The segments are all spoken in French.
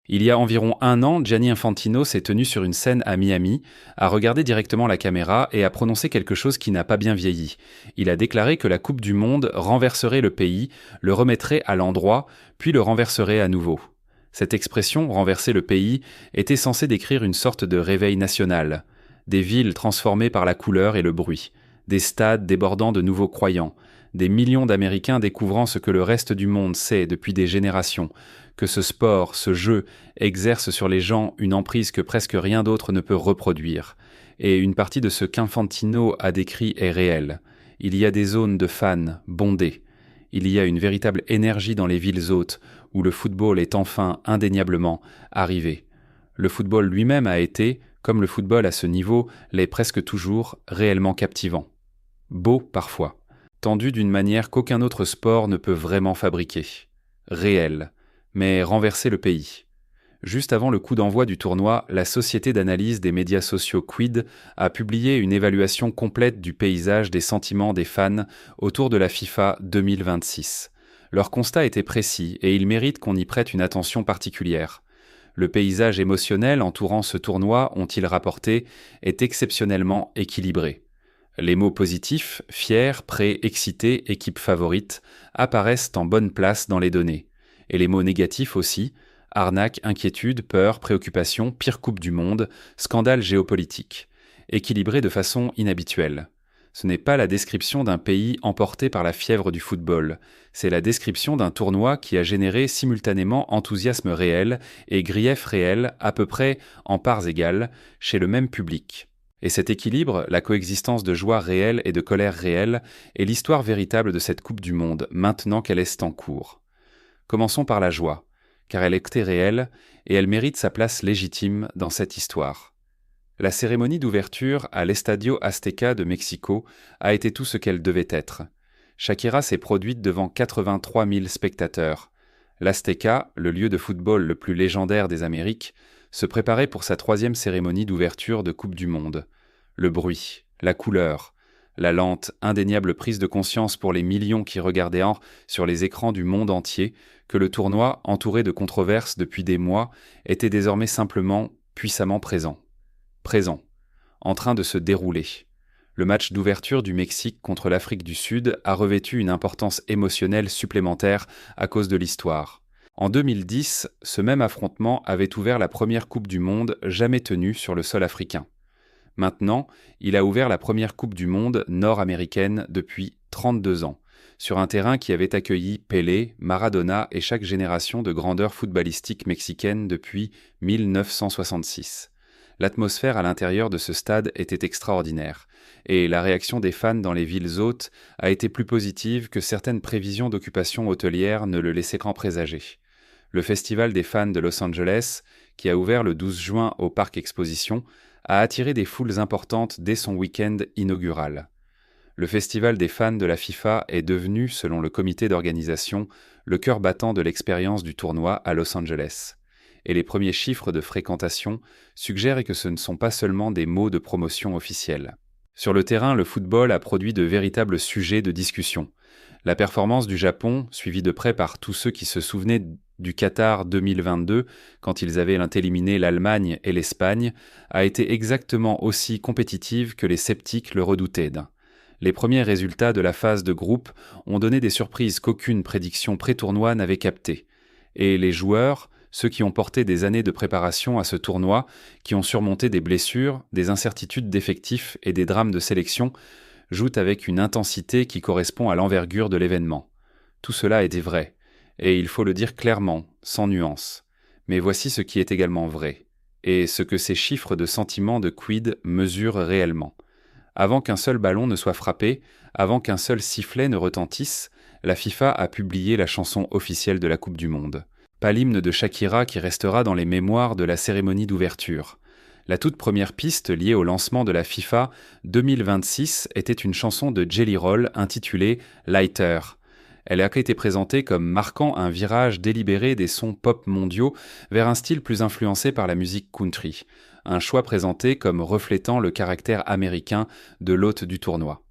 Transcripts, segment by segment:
Il y a environ un an, Gianni Infantino s'est tenu sur une scène à Miami, a regardé directement la caméra et a prononcé quelque chose qui n'a pas bien vieilli. Il a déclaré que la Coupe du Monde renverserait le pays, le remettrait à l'endroit, puis le renverserait à nouveau. Cette expression, renverser le pays, était censée décrire une sorte de réveil national. Des villes transformées par la couleur et le bruit, des stades débordant de nouveaux croyants, des millions d'Américains découvrant ce que le reste du monde sait depuis des générations, que ce sport, ce jeu, exerce sur les gens une emprise que presque rien d'autre ne peut reproduire. Et une partie de ce qu'Infantino a décrit est réelle. Il y a des zones de fans bondées. Il y a une véritable énergie dans les villes hôtes, où le football est enfin, indéniablement, arrivé. Le football lui-même a été, comme le football à ce niveau, l'est presque toujours, réellement captivant. Beau parfois, tendu d'une manière qu'aucun autre sport ne peut vraiment fabriquer. Réel, mais renverser le pays. Juste avant le coup d'envoi du tournoi, la société d'analyse des médias sociaux Quid a publié une évaluation complète du paysage des sentiments des fans autour de la FIFA 2026. Leur constat était précis et il mérite qu'on y prête une attention particulière. Le paysage émotionnel entourant ce tournoi, ont-ils rapporté, est exceptionnellement équilibré. Les mots positifs, fiers, prêts, excités, équipe favorite, apparaissent en bonne place dans les données. Et les mots négatifs aussi, arnaque, inquiétude, peur, préoccupation, pire coupe du monde, scandale géopolitique, équilibrés de façon inhabituelle. Ce n'est pas la description d'un pays emporté par la fièvre du football, c'est la description d'un tournoi qui a généré simultanément enthousiasme réel et grief réel à peu près en parts égales chez le même public. Et cet équilibre, la coexistence de joie réelle et de colère réelle, est l'histoire véritable de cette Coupe du Monde, maintenant qu'elle est en cours. Commençons par la joie, car elle était réelle et elle mérite sa place légitime dans cette histoire. La cérémonie d'ouverture à l'Estadio Azteca de Mexico a été tout ce qu'elle devait être. Shakira s'est produite devant 83 000 spectateurs. L'Azteca, le lieu de football le plus légendaire des Amériques, se préparait pour sa 3e cérémonie d'ouverture de Coupe du Monde. Le bruit, la couleur, la lente, indéniable prise de conscience pour les millions qui regardaient sur les écrans du monde entier que le tournoi, entouré de controverses depuis des mois, était désormais simplement, puissamment présent. Présent, en train de se dérouler. Le match d'ouverture du Mexique contre l'Afrique du Sud a revêtu une importance émotionnelle supplémentaire à cause de l'histoire. En 2010, ce même affrontement avait ouvert la première Coupe du Monde jamais tenue sur le sol africain. Maintenant, il a ouvert la première Coupe du Monde nord-américaine depuis 32 ans, sur un terrain qui avait accueilli Pelé, Maradona et chaque génération de grandeur footballistique mexicaine depuis 1966. L'atmosphère à l'intérieur de ce stade était extraordinaire, et la réaction des fans dans les villes hôtes a été plus positive que certaines prévisions d'occupation hôtelière ne le laissaient qu'en présager. Le Festival des fans de Los Angeles, qui a ouvert le 12 juin au Parc Exposition, a attiré des foules importantes dès son week-end inaugural. Le Festival des fans de la FIFA est devenu, selon le comité d'organisation, le cœur battant de l'expérience du tournoi à Los Angeles. Et les premiers chiffres de fréquentation suggèrent que ce ne sont pas seulement des mots de promotion officiels. Sur le terrain, le football a produit de véritables sujets de discussion. La performance du Japon, suivie de près par tous ceux qui se souvenaient du Qatar 2022, quand ils avaient éliminé l'Allemagne et l'Espagne, a été exactement aussi compétitive que les sceptiques le redoutaient. Les premiers résultats de la phase de groupe ont donné des surprises qu'aucune prédiction pré-tournoi n'avait captées. Et les joueurs, ceux qui ont porté des années de préparation à ce tournoi, qui ont surmonté des blessures, des incertitudes d'effectifs et des drames de sélection, jouent avec une intensité qui correspond à l'envergure de l'événement. Tout cela était vrai, et il faut le dire clairement, sans nuance. Mais voici ce qui est également vrai, et ce que ces chiffres de sentiments de Quid mesurent réellement. Avant qu'un seul ballon ne soit frappé, avant qu'un seul sifflet ne retentisse, la FIFA a publié la chanson officielle de la Coupe du Monde. Pas l'hymne de Shakira qui restera dans les mémoires de la cérémonie d'ouverture. La toute première piste liée au lancement de la FIFA 2026 était une chanson de Jelly Roll intitulée « Lighter ». Elle a été présentée comme marquant un virage délibéré des sons pop mondiaux vers un style plus influencé par la musique country, un choix présenté comme reflétant le caractère américain de l'hôte du tournoi.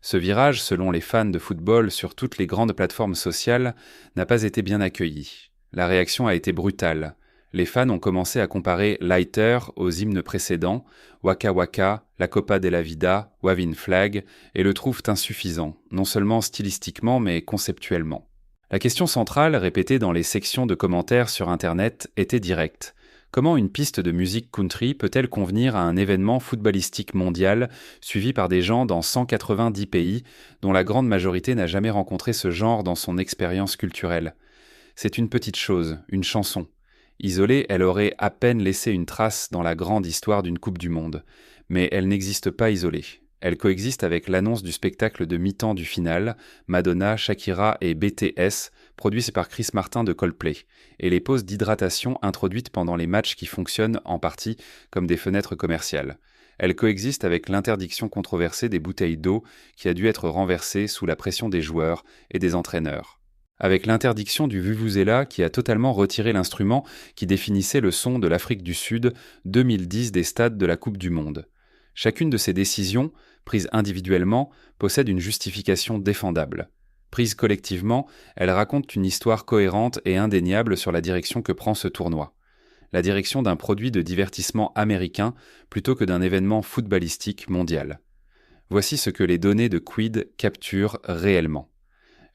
Ce virage, selon les fans de football sur toutes les grandes plateformes sociales, n'a pas été bien accueilli. La réaction a été brutale. Les fans ont commencé à comparer Lighter aux hymnes précédents, Waka Waka, La Copa de la Vida, Waving Flag, et le trouvent insuffisant, non seulement stylistiquement mais conceptuellement. La question centrale, répétée dans les sections de commentaires sur Internet, était directe. Comment une piste de musique country peut-elle convenir à un événement footballistique mondial suivi par des gens dans 190 pays, dont la grande majorité n'a jamais rencontré ce genre dans son expérience culturelle ? C'est une petite chose, une chanson. Isolée, elle aurait à peine laissé une trace dans la grande histoire d'une Coupe du Monde. Mais elle n'existe pas isolée. Elle coexiste avec l'annonce du spectacle de mi-temps du final, Madonna, Shakira et BTS, produit par Chris Martin de Coldplay, et les pauses d'hydratation introduites pendant les matchs qui fonctionnent en partie comme des fenêtres commerciales. Elle coexiste avec l'interdiction controversée des bouteilles d'eau qui a dû être renversée sous la pression des joueurs et des entraîneurs. Avec l'interdiction du vuvuzela qui a totalement retiré l'instrument qui définissait le son de l'Afrique du Sud 2010 des stades de la Coupe du Monde. Chacune de ces décisions, prises individuellement, possède une justification défendable. Prises collectivement, elles racontent une histoire cohérente et indéniable sur la direction que prend ce tournoi. La direction d'un produit de divertissement américain plutôt que d'un événement footballistique mondial. Voici ce que les données de Quid capturent réellement.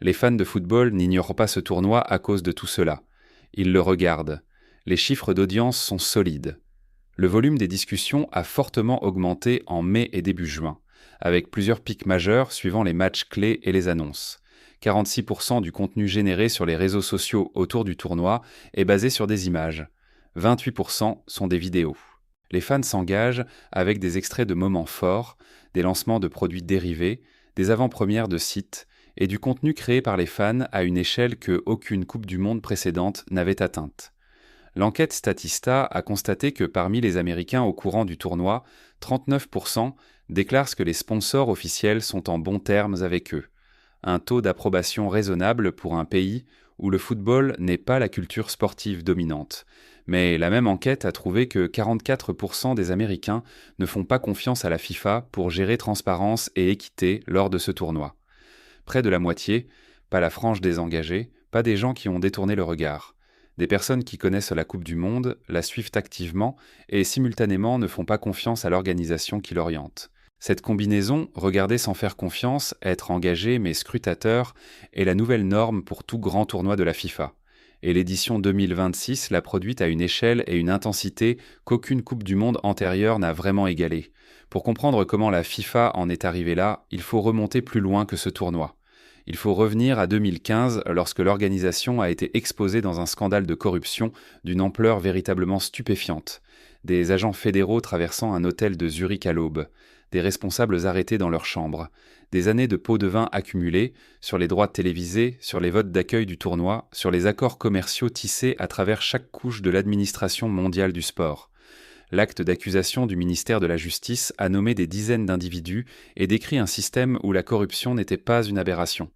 Les fans de football n'ignorent pas ce tournoi à cause de tout cela. Ils le regardent. Les chiffres d'audience sont solides. Le volume des discussions a fortement augmenté en mai et début juin, avec plusieurs pics majeurs suivant les matchs clés et les annonces. 46% du contenu généré sur les réseaux sociaux autour du tournoi est basé sur des images. 28% sont des vidéos. Les fans s'engagent avec des extraits de moments forts, des lancements de produits dérivés, des avant-premières de sites, et du contenu créé par les fans à une échelle que aucune Coupe du Monde précédente n'avait atteinte. L'enquête Statista a constaté que parmi les Américains au courant du tournoi, 39% déclarent que les sponsors officiels sont en bons termes avec eux. Un taux d'approbation raisonnable pour un pays où le football n'est pas la culture sportive dominante. Mais la même enquête a trouvé que 44% des Américains ne font pas confiance à la FIFA pour gérer transparence et équité lors de ce tournoi. Près de la moitié, pas la frange des engagés, pas des gens qui ont détourné le regard. Des personnes qui connaissent la Coupe du Monde, la suivent activement et simultanément ne font pas confiance à l'organisation qui l'oriente. Cette combinaison, regarder sans faire confiance, être engagé mais scrutateur, est la nouvelle norme pour tout grand tournoi de la FIFA. Et l'édition 2026 l'a produite à une échelle et une intensité qu'aucune Coupe du Monde antérieure n'a vraiment égalée. Pour comprendre comment la FIFA en est arrivée là, il faut remonter plus loin que ce tournoi. Il faut revenir à 2015 lorsque l'organisation a été exposée dans un scandale de corruption d'une ampleur véritablement stupéfiante. Des agents fédéraux traversant un hôtel de Zurich à l'aube, des responsables arrêtés dans leur chambre, des années de pots de vin accumulés, sur les droits télévisés, sur les votes d'accueil du tournoi, sur les accords commerciaux tissés à travers chaque couche de l'administration mondiale du sport. L'acte d'accusation du ministère de la Justice a nommé des dizaines d'individus et décrit un système où la corruption n'était pas une aberration.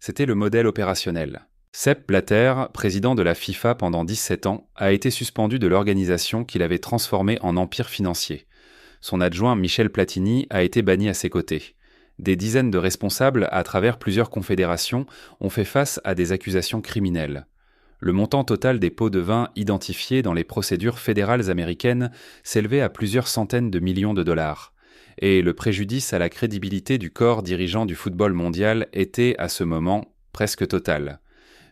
C'était le modèle opérationnel. Sepp Blatter, président de la FIFA pendant 17 ans, a été suspendu de l'organisation qu'il avait transformée en empire financier. Son adjoint Michel Platini a été banni à ses côtés. Des dizaines de responsables à travers plusieurs confédérations ont fait face à des accusations criminelles. Le montant total des pots de vin identifiés dans les procédures fédérales américaines s'élevait à plusieurs centaines de millions de dollars. Et le préjudice à la crédibilité du corps dirigeant du football mondial était, à ce moment, presque total.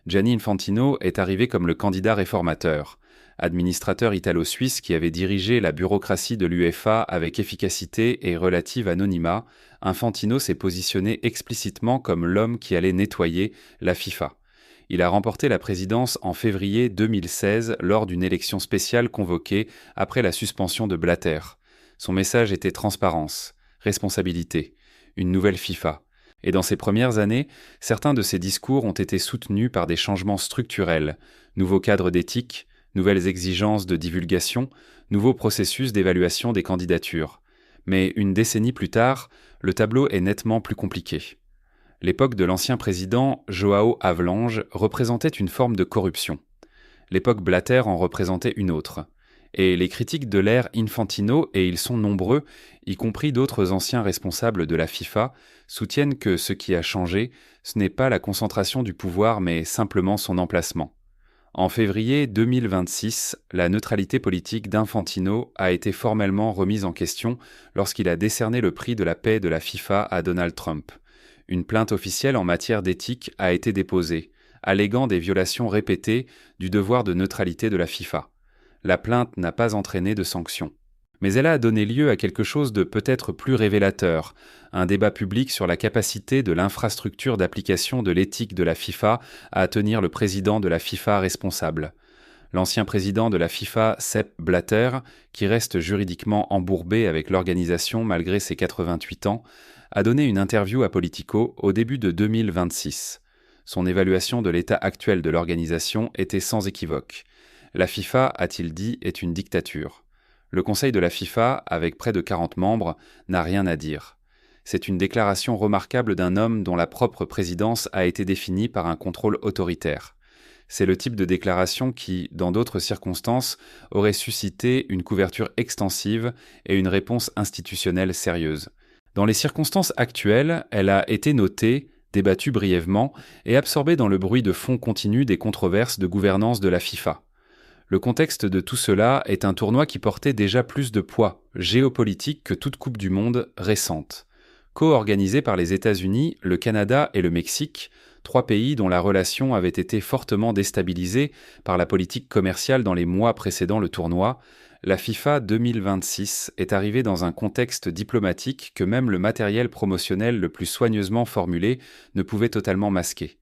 Gianni Infantino est arrivé comme le candidat réformateur. Administrateur italo-suisse qui avait dirigé la bureaucratie de l'UEFA avec efficacité et relative anonymat, Infantino s'est positionné explicitement comme l'homme qui allait nettoyer la FIFA. Il a remporté la présidence en février 2016 lors d'une élection spéciale convoquée après la suspension de Blatter. Son message était transparence, responsabilité, une nouvelle FIFA. Et dans ses premières années, certains de ses discours ont été soutenus par des changements structurels, nouveaux cadres d'éthique, nouvelles exigences de divulgation, nouveaux processus d'évaluation des candidatures. Mais une décennie plus tard, le tableau est nettement plus compliqué. L'époque de l'ancien président João Havelange représentait une forme de corruption. L'époque Blatter en représentait une autre. Et les critiques de l'ère Infantino, et ils sont nombreux, y compris d'autres anciens responsables de la FIFA, soutiennent que ce qui a changé, ce n'est pas la concentration du pouvoir mais simplement son emplacement. En février 2026, la neutralité politique d'Infantino a été formellement remise en question lorsqu'il a décerné le prix de la paix de la FIFA à Donald Trump. Une plainte officielle en matière d'éthique a été déposée, alléguant des violations répétées du devoir de neutralité de la FIFA. La plainte n'a pas entraîné de sanctions. Mais elle a donné lieu à quelque chose de peut-être plus révélateur, un débat public sur la capacité de l'infrastructure d'application de l'éthique de la FIFA à tenir le président de la FIFA responsable. L'ancien président de la FIFA, Sepp Blatter, qui reste juridiquement embourbé avec l'organisation malgré ses 88 ans, a donné une interview à Politico au début de 2026. Son évaluation de l'état actuel de l'organisation était sans équivoque. La FIFA, a-t-il dit, est une dictature. Le Conseil de la FIFA, avec près de 40 membres, n'a rien à dire. C'est une déclaration remarquable d'un homme dont la propre présidence a été définie par un contrôle autoritaire. C'est le type de déclaration qui, dans d'autres circonstances, aurait suscité une couverture extensive et une réponse institutionnelle sérieuse. Dans les circonstances actuelles, elle a été notée, débattue brièvement et absorbée dans le bruit de fond continu des controverses de gouvernance de la FIFA. Le contexte de tout cela est un tournoi qui portait déjà plus de poids géopolitique que toute Coupe du Monde récente. Co-organisé par les États-Unis, le Canada et le Mexique, trois pays dont la relation avait été fortement déstabilisée par la politique commerciale dans les mois précédant le tournoi, la FIFA 2026 est arrivée dans un contexte diplomatique que même le matériel promotionnel le plus soigneusement formulé ne pouvait totalement masquer.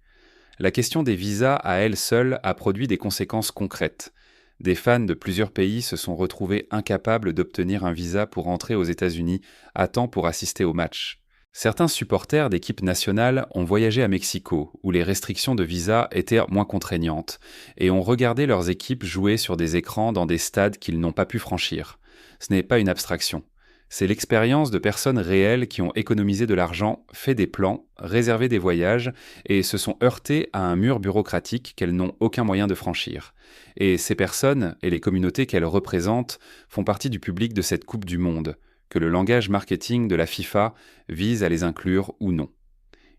La question des visas à elle seule a produit des conséquences concrètes. Des fans de plusieurs pays se sont retrouvés incapables d'obtenir un visa pour entrer aux États-Unis à temps pour assister au match. Certains supporters d'équipes nationales ont voyagé à Mexico, où les restrictions de visa étaient moins contraignantes, et ont regardé leurs équipes jouer sur des écrans dans des stades qu'ils n'ont pas pu franchir. Ce n'est pas une abstraction. C'est l'expérience de personnes réelles qui ont économisé de l'argent, fait des plans, réservé des voyages et se sont heurtées à un mur bureaucratique qu'elles n'ont aucun moyen de franchir. Et ces personnes et les communautés qu'elles représentent font partie du public de cette Coupe du Monde, que le langage marketing de la FIFA vise à les inclure ou non.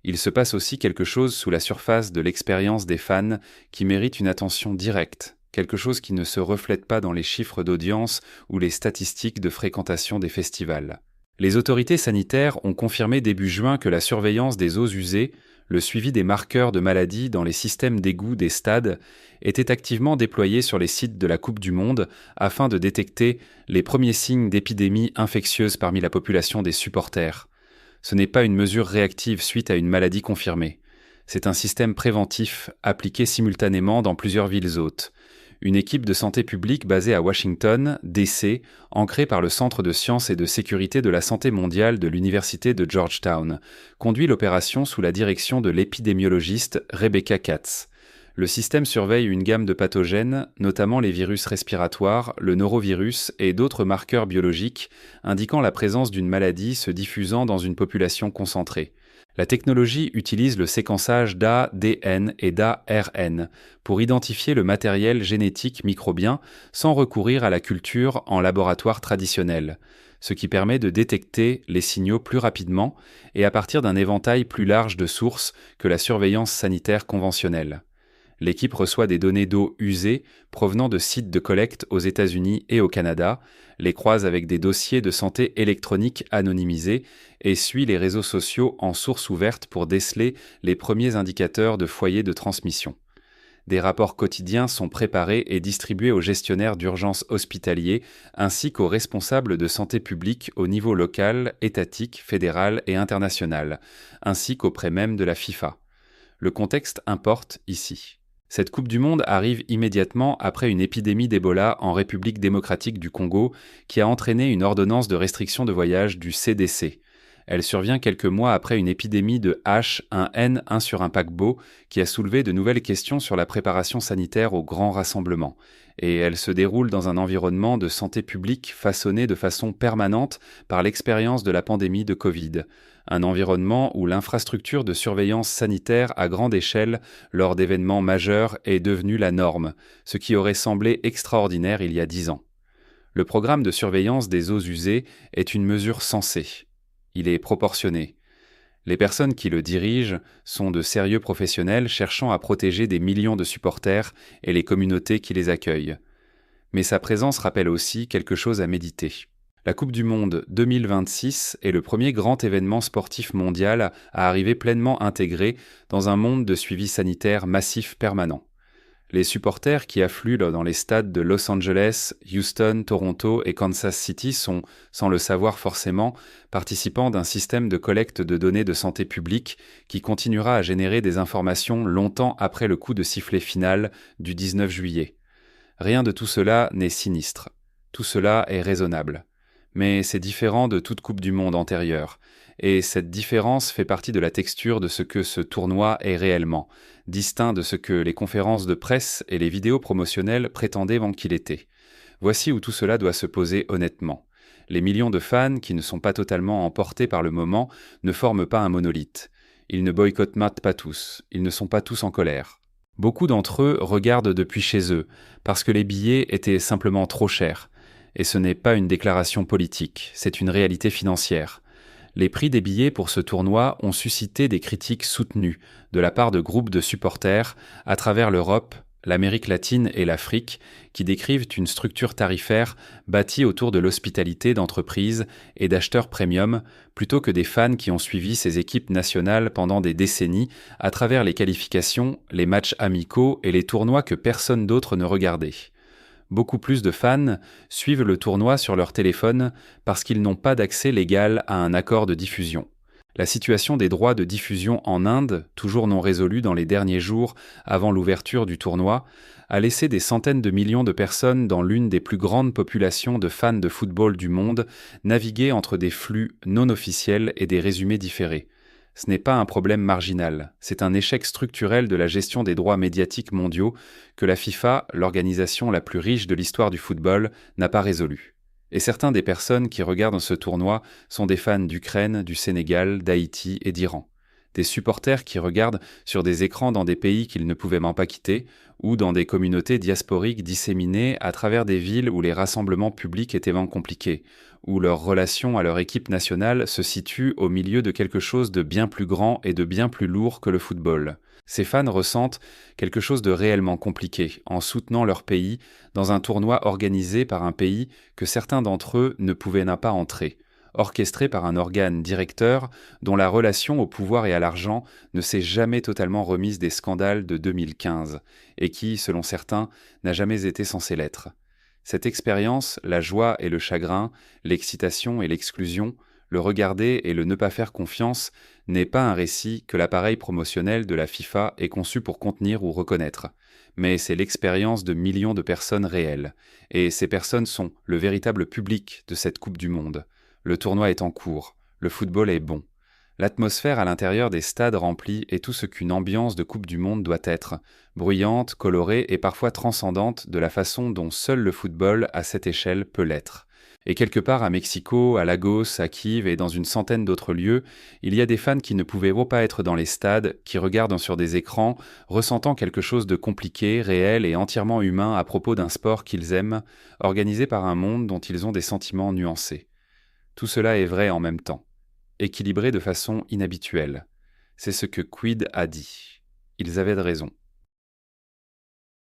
Il se passe aussi quelque chose sous la surface de l'expérience des fans qui mérite une attention directe. Quelque chose qui ne se reflète pas dans les chiffres d'audience ou les statistiques de fréquentation des festivals. Les autorités sanitaires ont confirmé début juin que la surveillance des eaux usées, le suivi des marqueurs de maladies dans les systèmes d'égout des stades, était activement déployé sur les sites de la Coupe du Monde afin de détecter les premiers signes d'épidémie infectieuse parmi la population des supporters. Ce n'est pas une mesure réactive suite à une maladie confirmée. C'est un système préventif appliqué simultanément dans plusieurs villes hôtes. Une équipe de santé publique basée à Washington, D.C., ancrée par le Centre de sciences et de sécurité de la santé mondiale de l'Université de Georgetown, conduit l'opération sous la direction de l'épidémiologiste Rebecca Katz. Le système surveille une gamme de pathogènes, notamment les virus respiratoires, le norovirus et d'autres marqueurs biologiques, indiquant la présence d'une maladie se diffusant dans une population concentrée. La technologie utilise le séquençage d'ADN et d'ARN pour identifier le matériel génétique microbien sans recourir à la culture en laboratoire traditionnel, ce qui permet de détecter les signaux plus rapidement et à partir d'un éventail plus large de sources que la surveillance sanitaire conventionnelle. L'équipe reçoit des données d'eau usées provenant de sites de collecte aux États-Unis et au Canada, les croise avec des dossiers de santé électronique anonymisés et suit les réseaux sociaux en source ouverte pour déceler les premiers indicateurs de foyers de transmission. Des rapports quotidiens sont préparés et distribués aux gestionnaires d'urgence hospitaliers ainsi qu'aux responsables de santé publique au niveau local, étatique, fédéral et international, ainsi qu'auprès même de la FIFA. Le contexte importe ici. Cette Coupe du Monde arrive immédiatement après une épidémie d'Ebola en République démocratique du Congo qui a entraîné une ordonnance de restriction de voyage du CDC. Elle survient quelques mois après une épidémie de H1N1 sur un paquebot qui a soulevé de nouvelles questions sur la préparation sanitaire aux grands rassemblements. Et elle se déroule dans un environnement de santé publique façonné de façon permanente par l'expérience de la pandémie de Covid. Un environnement où l'infrastructure de surveillance sanitaire à grande échelle lors d'événements majeurs est devenue la norme, ce qui aurait semblé extraordinaire il y a 10 ans. Le programme de surveillance des eaux usées est une mesure sensée. Il est proportionné. Les personnes qui le dirigent sont de sérieux professionnels cherchant à protéger des millions de supporters et les communautés qui les accueillent. Mais sa présence rappelle aussi quelque chose à méditer. La Coupe du Monde 2026 est le premier grand événement sportif mondial à arriver pleinement intégré dans un monde de suivi sanitaire massif permanent. Les supporters qui affluent dans les stades de Los Angeles, Houston, Toronto et Kansas City sont, sans le savoir forcément, participants d'un système de collecte de données de santé publique qui continuera à générer des informations longtemps après le coup de sifflet final du 19 juillet. Rien de tout cela n'est sinistre. Tout cela est raisonnable. Mais c'est différent de toute Coupe du Monde antérieure, et cette différence fait partie de la texture de ce que ce tournoi est réellement, distinct de ce que les conférences de presse et les vidéos promotionnelles prétendaient qu'il était. Voici où tout cela doit se poser honnêtement. Les millions de fans, qui ne sont pas totalement emportés par le moment, ne forment pas un monolithe. Ils ne boycottent pas tous, ils ne sont pas tous en colère. Beaucoup d'entre eux regardent depuis chez eux, parce que les billets étaient simplement trop chers. Et ce n'est pas une déclaration politique, c'est une réalité financière. Les prix des billets pour ce tournoi ont suscité des critiques soutenues de la part de groupes de supporters à travers l'Europe, l'Amérique latine et l'Afrique, qui décrivent une structure tarifaire bâtie autour de l'hospitalité d'entreprises et d'acheteurs premium, plutôt que des fans qui ont suivi ces équipes nationales pendant des décennies à travers les qualifications, les matchs amicaux et les tournois que personne d'autre ne regardait. Beaucoup plus de fans suivent le tournoi sur leur téléphone parce qu'ils n'ont pas d'accès légal à un accord de diffusion. La situation des droits de diffusion en Inde, toujours non résolue dans les derniers jours avant l'ouverture du tournoi, a laissé des centaines de millions de personnes dans l'une des plus grandes populations de fans de football du monde naviguer entre des flux non officiels et des résumés différés. Ce n'est pas un problème marginal, c'est un échec structurel de la gestion des droits médiatiques mondiaux que la FIFA, l'organisation la plus riche de l'histoire du football, n'a pas résolu. Et certains des personnes qui regardent ce tournoi sont des fans d'Ukraine, du Sénégal, d'Haïti et d'Iran. Des supporters qui regardent sur des écrans dans des pays qu'ils ne pouvaient même pas quitter, ou dans des communautés diasporiques disséminées à travers des villes où les rassemblements publics étaient vraiment compliqués, où leur relation à leur équipe nationale se situe au milieu de quelque chose de bien plus grand et de bien plus lourd que le football. Ces fans ressentent quelque chose de réellement compliqué en soutenant leur pays dans un tournoi organisé par un pays que certains d'entre eux ne pouvaient pas entrer, orchestré par un organe directeur dont la relation au pouvoir et à l'argent ne s'est jamais totalement remise des scandales de 2015 et qui, selon certains, n'a jamais été censé l'être. Cette expérience, la joie et le chagrin, l'excitation et l'exclusion, le regarder et le ne pas faire confiance n'est pas un récit que l'appareil promotionnel de la FIFA est conçu pour contenir ou reconnaître, mais c'est l'expérience de millions de personnes réelles, et ces personnes sont le véritable public de cette Coupe du Monde. Le tournoi est en cours, le football est bon. L'atmosphère à l'intérieur des stades remplis est tout ce qu'une ambiance de Coupe du Monde doit être, bruyante, colorée et parfois transcendante de la façon dont seul le football à cette échelle peut l'être. Et quelque part à Mexico, à Lagos, à Kiev et dans une centaine d'autres lieux, il y a des fans qui ne pouvaient pas être dans les stades, qui regardent sur des écrans, ressentant quelque chose de compliqué, réel et entièrement humain à propos d'un sport qu'ils aiment, organisé par un monde dont ils ont des sentiments nuancés. Tout cela est vrai en même temps, équilibré de façon inhabituelle. C'est ce que Quid a dit. Ils avaient de raison.